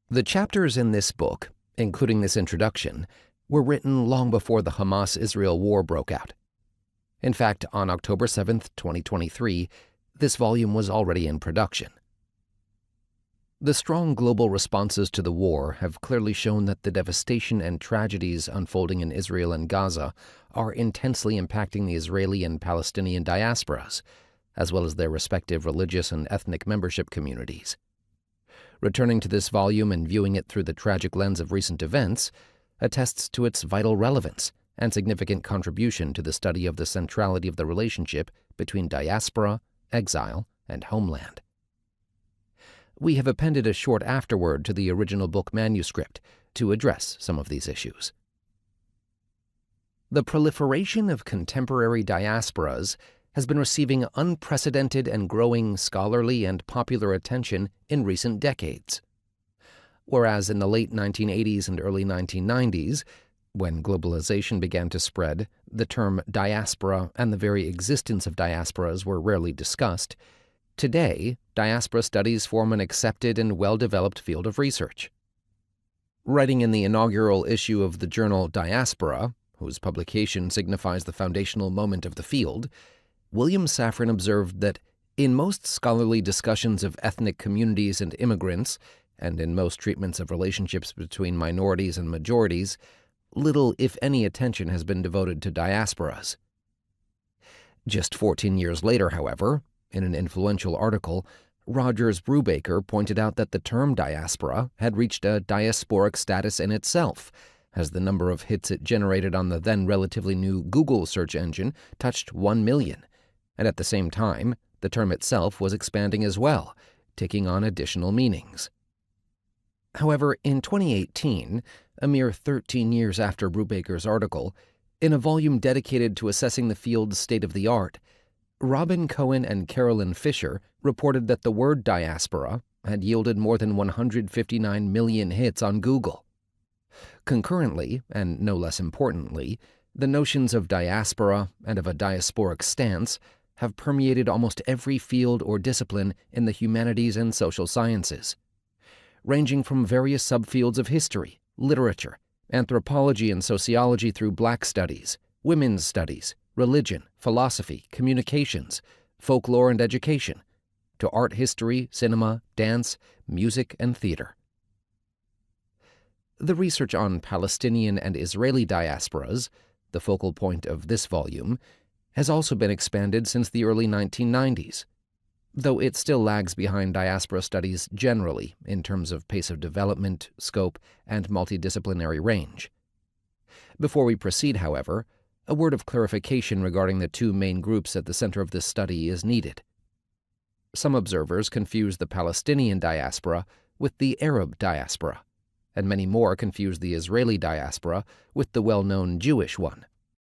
The chapters in this book, including this introduction, were written long before the Hamas-Israel war broke out. In fact, on October 7, 2023, this volume was already in production. The strong global responses to the war have clearly shown that the devastation and tragedies unfolding in Israel and Gaza are intensely impacting the Israeli and Palestinian diasporas, as well as their respective religious and ethnic membership communities. Returning to this volume and viewing it through the tragic lens of recent events attests to its vital relevance and significant contribution to the study of the centrality of the relationship between diaspora, exile, and homeland. We have appended a short afterword to the original book manuscript to address some of these issues. The proliferation of contemporary diasporas has been receiving unprecedented and growing scholarly and popular attention in recent decades. Whereas in the late 1980s and early 1990s, when globalization began to spread, the term diaspora and the very existence of diasporas were rarely discussed, today, diaspora studies form an accepted and well-developed field of research. Writing in the inaugural issue of the journal Diaspora, whose publication signifies the foundational moment of the field, William Safran observed that in most scholarly discussions of ethnic communities and immigrants, and in most treatments of relationships between minorities and majorities, little, if any, attention has been devoted to diasporas. Just 14 years later, however, in an influential article, Rogers Brubaker pointed out that the term diaspora had reached a diasporic status in itself, as the number of hits it generated on the then relatively new Google search engine touched 1 million, and at the same time, the term itself was expanding as well, taking on additional meanings. However, in 2018, a mere 13 years after Brubaker's article, in a volume dedicated to assessing the field's state of the art, Robin Cohen and Carolyn Fisher reported that the word diaspora had yielded more than 159 million hits on Google. Concurrently, and no less importantly, the notions of diaspora and of a diasporic stance have permeated almost every field or discipline in the humanities and social sciences, ranging from various subfields of history, literature, anthropology and sociology through Black studies, women's studies, religion, philosophy, communications, folklore and education, to art history, cinema, dance, music, and theater. The research on Palestinian and Israeli diasporas, the focal point of this volume, has also been expanded since the early 1990s, though it still lags behind diaspora studies generally in terms of pace of development, scope, and multidisciplinary range. Before we proceed, however, a word of clarification regarding the two main groups at the center of this study is needed. Some observers confuse the Palestinian diaspora with the Arab diaspora, and many more confuse the Israeli diaspora with the well-known Jewish one.